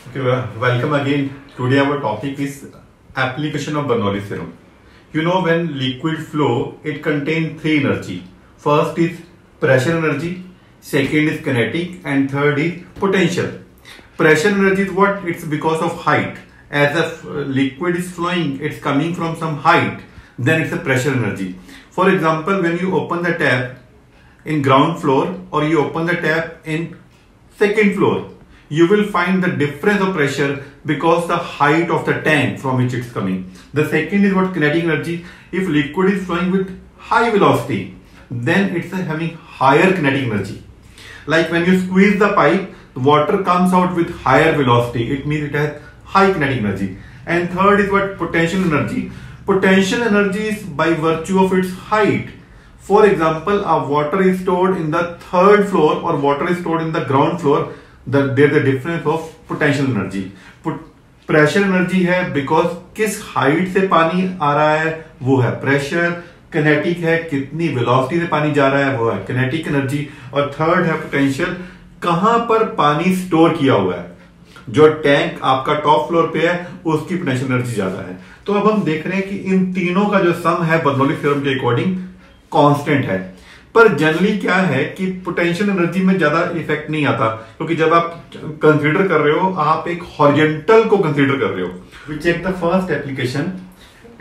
Okay, welcome again. Today our topic is application of Bernoulli theorem. You know, when liquid flow, it contains three energy. First is pressure energy, second is kinetic, and third is potential. Pressure energy is what? It's because of height. As a liquid is flowing, it's coming from some height, then it's a pressure energy. For example, when you open the tap in ground floor or you open the tap in second floor, you will find the difference of pressure because the height of the tank from which it's coming. The second is what? Kinetic energy. If liquid is flowing with high velocity, then it's having higher kinetic energy. Like when you squeeze the pipe, the water comes out with higher velocity. It means it has high kinetic energy. And third is what? Potential energy. Potential energy is by virtue of its height. For example, a water is stored in the third floor or water is stored in the ground floor. There's a difference of potential energy. Pressure energy है because किस height से पानी आ रहा है वो है pressure. Kinetic है कितनी वेलोसिटी से पानी जा रहा है वो है किनेटिक एनर्जी. और थर्ड है पोटेंशियल, कहां पर पानी स्टोर किया हुआ है. जो टैंक आपका टॉप फ्लोर पे है उसकी पोटेंशियल एनर्जी ज्यादा है. तो अब हम देख रहे हैं कि इन तीनों का जो सम है बर्नौली थ्योरम के अकॉर्डिंग कांस्टेंट है. पर जनरली क्या है कि पोटेंशियल एनर्जी में ज्यादा इफेक्ट नहीं आता, क्योंकि जब आप कंसीडर कर रहे हो आप एक हॉरिजॉन्टल को कंसीडर कर रहे हो. We check the first application.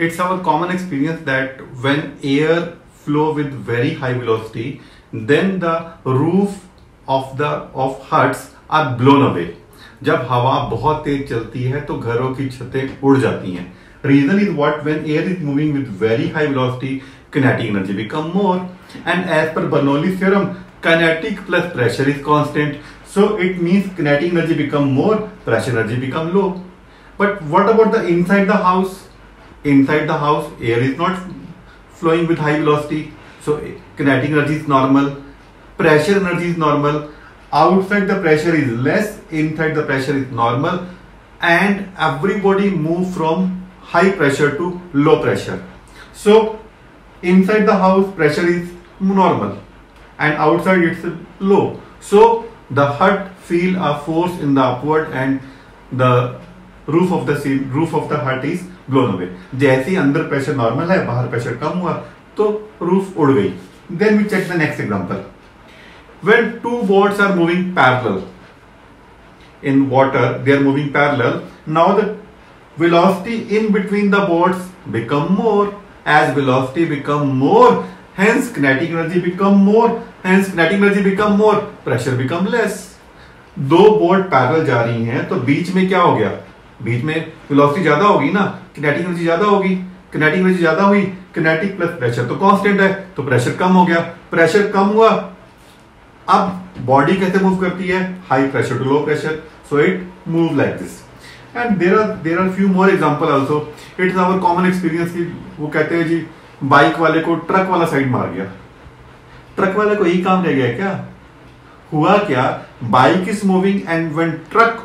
It's our common experience that when air flow with very high velocity then the roof of huts are blown away. जब हवा बहुत तेज चलती है तो घरों की छतें उड़ जाती हैं. Reason is what? When air is moving with very high velocity kinetic energy become more, and as per Bernoulli's theorem kinetic plus pressure is constant, so it means kinetic energy become more, pressure energy become low. But what about the inside the house? Inside the house air is not flowing with high velocity, so kinetic energy is normal, pressure energy is normal. Outside the pressure is less, inside the pressure is normal, and everybody move from high pressure to low pressure. So inside the house pressure is normal and outside it's low, so the hut feel a force in the upward and the roof of the hut is blown away. जैसे ही अंदर pressure normal है बाहर pressure कम हुआ तो roof उड़ गई. Then we check the next example. When two boats are moving parallel in water, they are moving parallel. Now the velocity in between the boats become more. As velocity become more, hence kinetic energy become more, hence kinetic energy become more, pressure become less. दो boat parallel जा रही हैं तो बीच में क्या हो गया? बीच में वेलोसिटी ज्यादा होगी ना, किनेटिक एनर्जी ज्यादा होगी. किनेटिक एनर्जी ज्यादा हुई, किनेटिक प्लस प्रेशर तो कांस्टेंट है तो प्रेशर कम हो गया. प्रेशर कम हुआ, अब बॉडी कैसे मूव करती है? High pressure to low pressure, so it move like this. And there are few more example also. It's our common experience कि वो कहते हैं जी बाइक वाले को ट्रक वाला साइड मार गया. ट्रक वाले को यही काम रह गया क्या? हुआ क्या? Bike is moving and when truck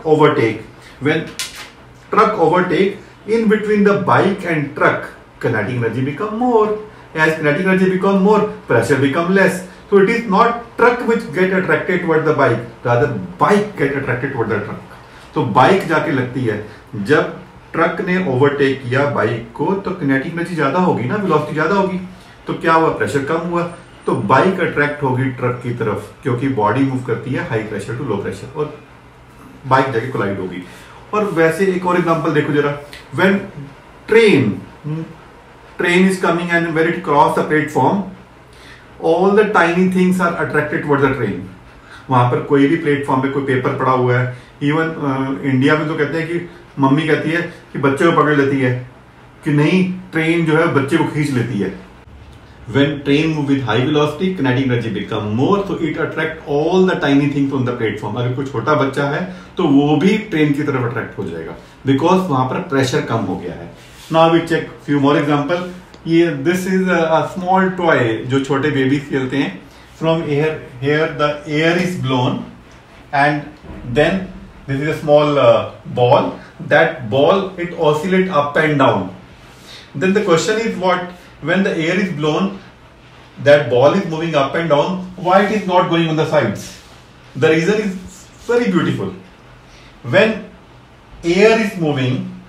overtake in between the bike and truck, kinetic energy become more. As kinetic energy become more, pressure become less. So it is not truck which get attracted toward the bike, rather bike get attracted toward the truck. तो bike जाके लगती है. जब truck ने overtake किया bike को तो kinetic energy ज्यादा होगी ना, वेलोसिटी ज्यादा होगी, तो क्या हुआ? प्रेशर कम हुआ, तो बाइक अट्रैक्ट होगी ट्रक की तरफ क्योंकि बॉडी मूव करती है high pressure to low pressure और बाइक जाके कोलाइड होगी. और वैसे एक और एग्जांपल देखो जरा. When train is coming and when it cross the platform, all the tiny things are attracted towards the train. वहां पर कोई भी प्लेटफॉर्म पे कोई पेपर पड़ा हुआ है, इवन इंडिया में तो कहते हैं कि मम्मी कहती है कि बच्चे को पकड़ लेती है कि नहीं, ट्रेन जो है बच्चे को खींच लेती है. When train move with high velocity, kinetic energy become more, so it attract all the tiny things on the platform. अगर कोई छोटा बच्चा है तो वो भी ट्रेन की तरफ अट्रैक्ट हो जाएगा बिकॉज वहां पर प्रेशर कम हो गया है. Now we check few more example. ये this is a small toy जो छोटे बेबीज खेलते हैं. From here the air is blown and then this is a small ball. That ball it oscillate up and down. Then the question is what? When the air is blown, that ball is moving up and down. Why it is not going on the sides? The reason is very beautiful. When air is moving,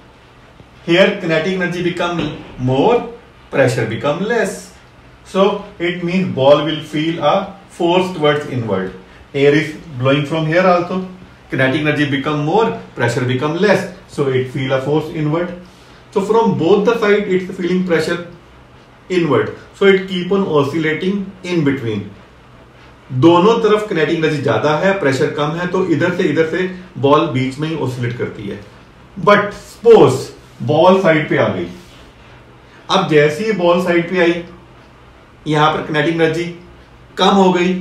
here kinetic energy become more, pressure become less. So it means ball will feel a force towards inward. Air is blowing from here also. Kinetic energy become more, pressure become less. So it feel a force inward. So from both the side it's feeling pressure inward. So it keep on oscillating in between. दोनों तरफ kinetic energy ज्यादा है, pressure कम है, तो इधर से ball बीच में ही oscillate करती है. बट सपोज बॉल साइड पे आ गई. अब जैसे ही बॉल साइड पे आई, यहां पर किनेटिक एनर्जी कम हो गई,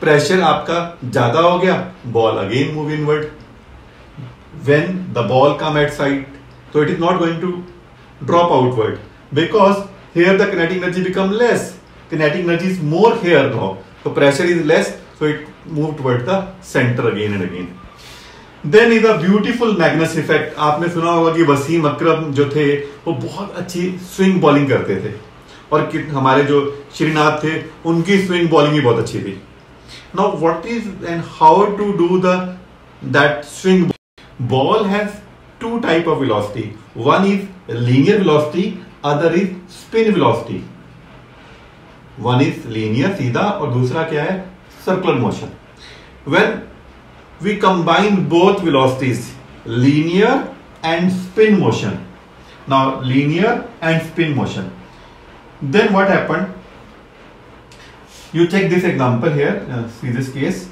प्रेशर आपका ज्यादा हो गया, ball again move inward. When the ball come at side, so it is not going to drop outward because here the kinetic energy become less. Kinetic energy is more here now, so pressure is less, so it moved toward the center again and again. Then is a beautiful Magnus effect. आपने सुना होगा कि वसीम अकरम जो थे वो बहुत अच्छी swing bowling करते थे, और हमारे जो श्रीनाथ थे उनकी स्विंग बॉलिंग भी बहुत अच्छी थी. Now what is and how to do that swing? Ball has two type of velocity. One is linear velocity, other is spin velocity. One is linear सीधा, और दूसरा क्या है, circular motion. When we combine both velocities, linear and spin motion. Now linear and spin motion. Then what happened? You check this example here. See this case.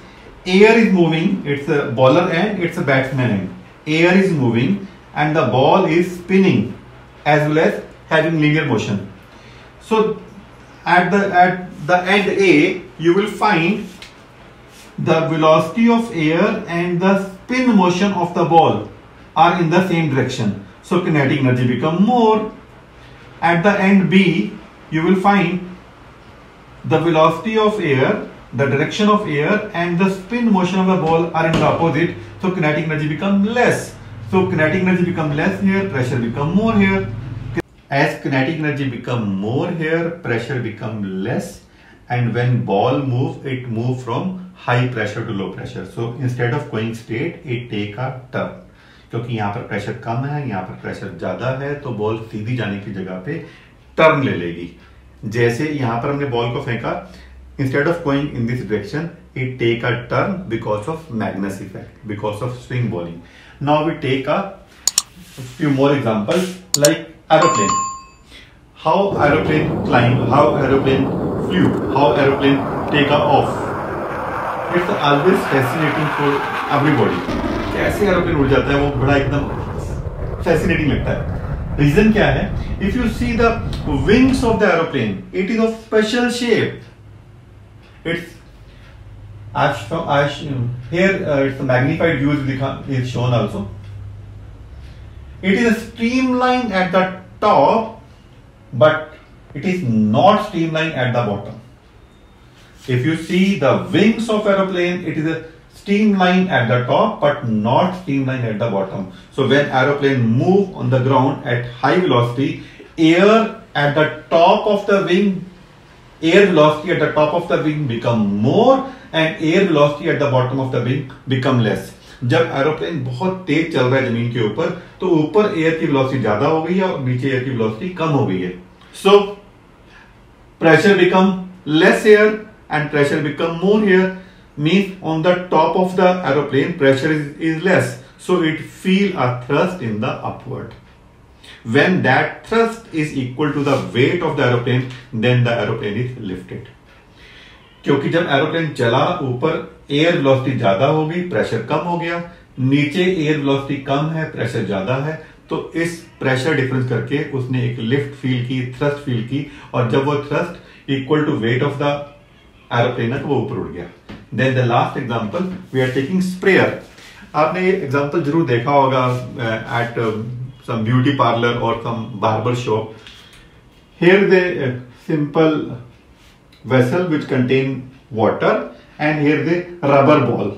Air is moving. It's a bowler end. It's a batsman end. Air is moving and the ball is spinning as well as having linear motion. So at the end A, you will find the velocity of air and the spin motion of the ball are in the same direction. So kinetic energy become more. At the end B, you will find the velocity of air, the direction of air and the spin motion of the ball are in the opposite. So kinetic energy become less. So kinetic energy become less here, pressure become more here. As kinetic energy become more here, pressure become less, and when ball move, it move from high pressure to low pressure. So instead of going straight, it take a turn. क्योंकि यहाँ पर pressure कम है, यहाँ पर pressure ज्यादा है, तो ball सीधी जाने की जगह पे टर्न ले लेगी. जैसे यहाँ पर हमने बॉल को फेंका, instead of going in this direction, it take a turn because of Magnus effect, because of swing bowling. Now we take a few more examples like aeroplane. How aeroplane climb, how aeroplane flew, how aeroplane take off. It's always fascinating for everybody. कैसे aeroplane उड़ जाता है, वो बड़ा एकदम fascinating लगता है. Reason क्या है? If you see the wings of the aeroplane, it is of special shape. It's here it's a magnified view is shown also. It is a streamline at the top, but it is not streamline at the bottom. If you see the wings of aeroplane, it is a streamline at the top but not streamline at the bottom. So when aeroplane move on the ground at high velocity, air at the top of the wing, air velocity at the top of the wing become more and air velocity at the bottom of the wing become less. जब aeroplane बहुत तेज चल रहा है जमीन के ऊपर, तो ऊपर एयर की वेलोसिटी ज्यादा हो गई है और नीचे एयर की वेलोसिटी कम हो गई है. So pressure become less here and pressure become more here, means on the top of the aeroplane pressure is less, so it feel a thrust in the upward. When that thrust is equal to the weight of the aeroplane, then the aeroplane is lifted. क्योंकि जब aeroplane चला, ऊपर air velocity ज्यादा हो गई, pressure कम हो गया, नीचे एयर वेलोसिटी कम है, प्रेशर ज्यादा है, तो इस प्रेशर डिफरेंस करके उसने एक लिफ्ट फील की, थ्रस्ट फील की, और जब वो thrust equal to weight of the aeroplane है तो वो ऊपर उड़ गया. Then the last example we are taking sprayer. आपने ये एग्जांपल जरूर देखा होगा एट सम ब्यूटी पार्लर और some barber shop. Here the simple vessel which contain water and here the rubber ball.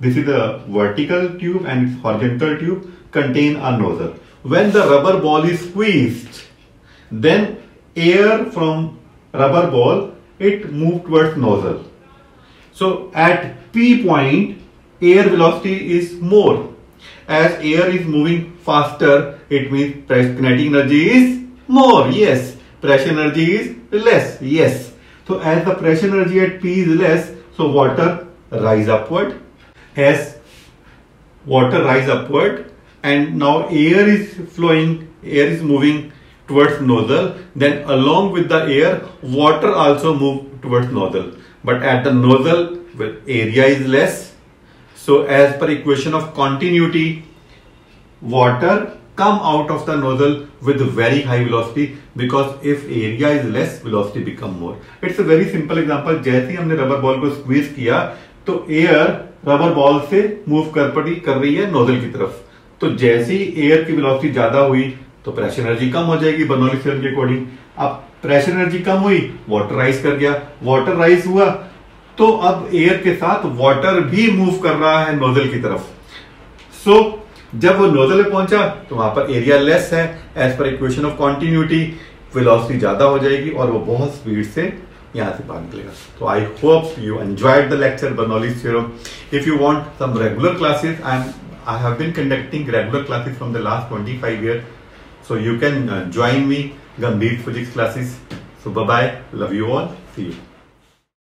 This is the vertical tube and its horizontal tube contain a nozzle. When the rubber ball is squeezed, then air from rubber ball it move towards nozzle. So at P point air velocity is more As air is moving faster, it means kinetic energy is more. Yes. Pressure energy is less. Yes. So as the pressure energy at P is less, so water rise upward. As water rise upward, and now air is flowing, air is moving towards nozzle, then along with the air, water also move towards nozzle. But at the nozzle, well, area is less. So as per equation of continuity, water come out of the nozzle with very high velocity, because if area is less, velocity become more. It's a very simple example. जैसे ही हमने rubber ball को squeeze किया तो air rubber ball से move कर रही है nozzle की तरफ. तो जैसे ही एयर की वेलोसिटी ज्यादा हुई तो प्रेशर एनर्जी कम हो जाएगी बर्नौली थ्योरम के अकॉर्डिंग. अब प्रेशर एनर्जी कम हुई, वाटर राइज कर गया. वाटर राइज हुआ तो अब एयर के साथ वाटर भी मूव कर रहा है नोजल की तरफ. सो जब वो नोजल में पहुंचा तो वहां पर एरिया लेस है. As per equation of continuity velocity ज्यादा हो जाएगी और वो बहुत स्पीड से यहां से बाहर निकलेगा. तो I hope you enjoyed the lecture Bernoulli's theorem. If you want some regular classes, I have been conducting regular classes from the last 25 years. So you can join me, Gambhir Physics classes. So bye bye. Love you all. See you.